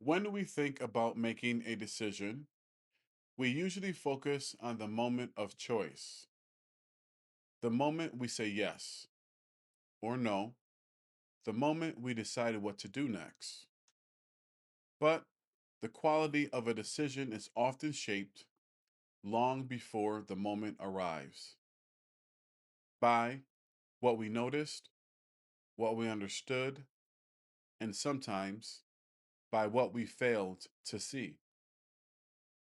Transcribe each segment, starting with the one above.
When we think about making a decision, we usually focus on the moment of choice, the moment we say yes or no, the moment we decided what to do next. But the quality of a decision is often shaped long before the moment arrives by what we noticed, what we understood, and sometimes by what we failed to see.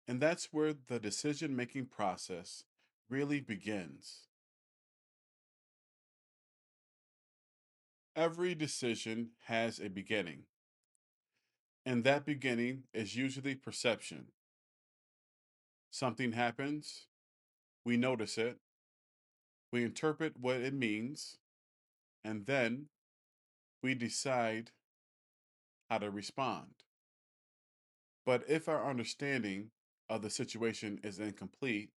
And that's where the decision making process really begins. Every decision has a beginning, and that beginning is usually perception. Something happens, we notice it, we interpret what it means, and then we decide how to respond. But if our understanding of the situation is incomplete,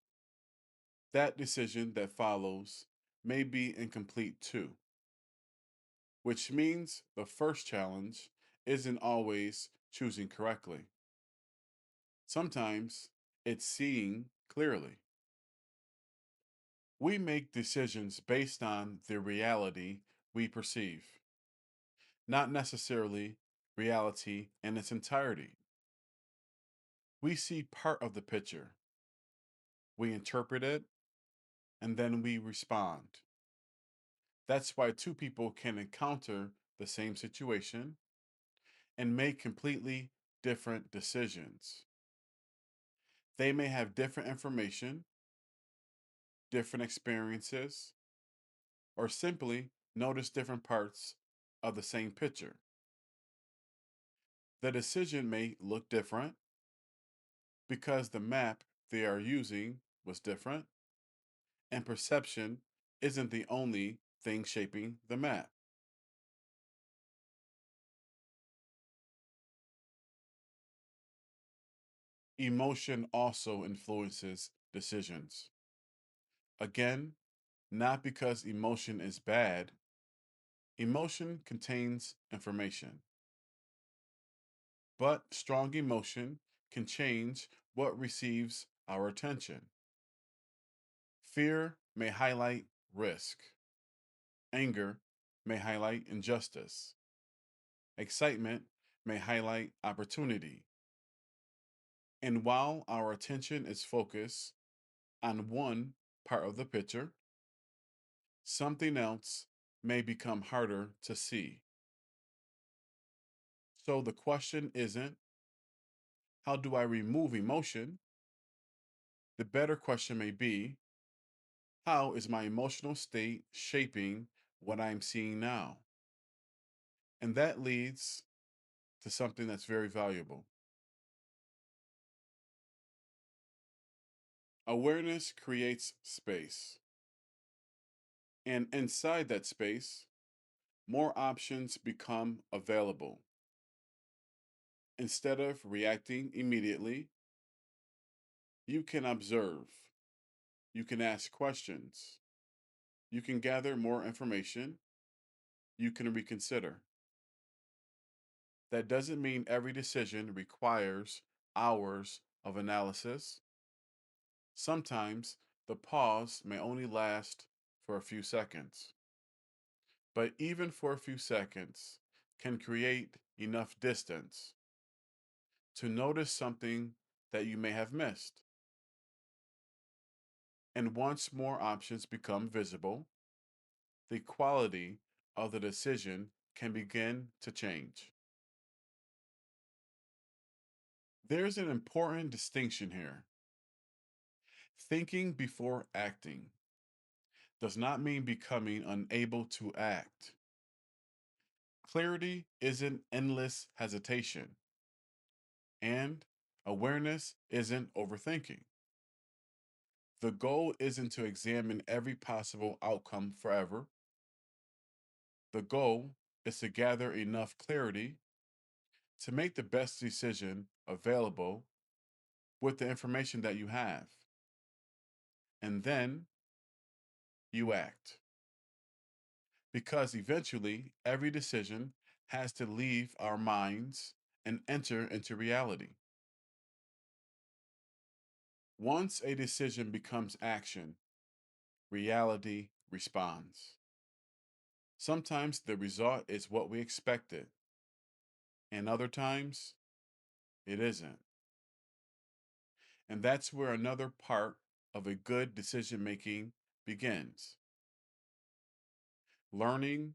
that decision that follows may be incomplete too, which means the first challenge isn't always choosing correctly. Sometimes it's seeing clearly. We make decisions based on the reality we perceive, not necessarily reality in its entirety. We see part of the picture, we interpret it, and then we respond. That's why two people can encounter the same situation and make completely different decisions. They may have different information, different experiences, or simply notice different parts of the same picture. The decision may look different because the map they are using was different, and perception isn't the only thing shaping the map. Emotion also influences decisions. Again, not because emotion is bad, emotion contains information, but strong emotion can change what receives our attention. Fear may highlight risk, anger may highlight injustice, excitement may highlight opportunity. And while our attention is focused on one part of the picture, something else may become harder to see. So the question isn't, how do I remove emotion? The better question may be, how is my emotional state shaping what I'm seeing now? And that leads to something that's very valuable. Awareness creates space. And inside that space, more options become available. Instead of reacting immediately, you can observe, you can ask questions, you can gather more information, you can reconsider. That doesn't mean every decision requires hours of analysis. Sometimes the pause may only last for a few seconds. But even for a few seconds can create enough distance to notice something that you may have missed. And once more options become visible, the quality of the decision can begin to change. There's an important distinction here. Thinking before acting does not mean becoming unable to act. Clarity isn't endless hesitation, and awareness isn't overthinking. The goal isn't to examine every possible outcome forever. The goal is to gather enough clarity to make the best decision available with the information that you have. And then you act. Because eventually, every decision has to leave our minds and enter into reality. Once a decision becomes action, reality responds. Sometimes the result is what we expected, and other times it isn't. And that's where another part of a good decision making begins. Learning.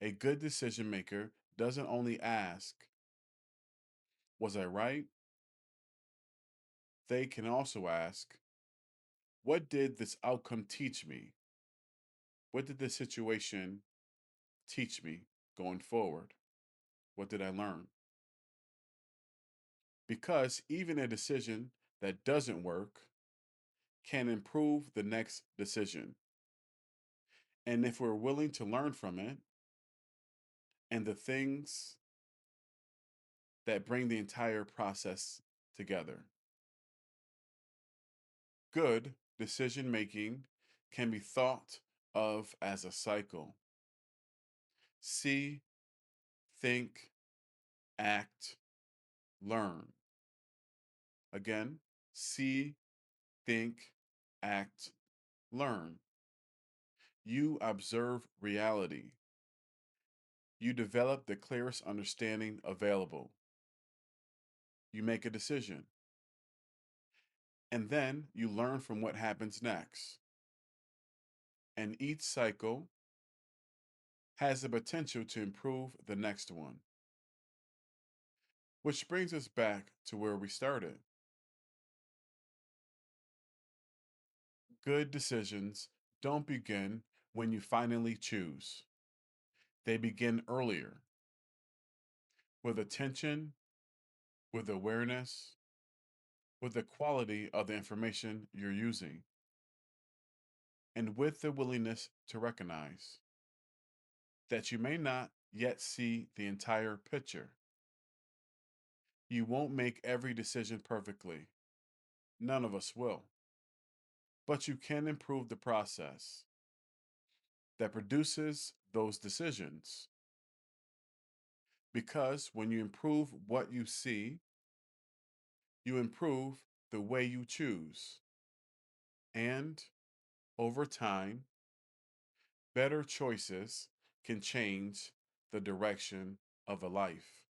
A good decision maker doesn't only ask, was I right? They can also ask, what did this outcome teach me? What did this situation teach me going forward? What did I learn? Because even a decision that doesn't work can improve the next decision. And if we're willing to learn from it and the things that bring the entire process together. Good decision making can be thought of as a cycle. See, think, act, learn. Again, see, think, act, learn. You observe reality. You develop the clearest understanding available. You make a decision. And then you learn from what happens next. And each cycle has the potential to improve the next one. Which brings us back to where we started. Good decisions don't begin when you finally choose. They begin earlier with attention, with awareness, with the quality of the information you're using, and with the willingness to recognize that you may not yet see the entire picture. You won't make every decision perfectly. None of us will. But you can improve the process that produces those decisions. Because when you improve what you see, you improve the way you choose. And over time, better choices can change the direction of a life.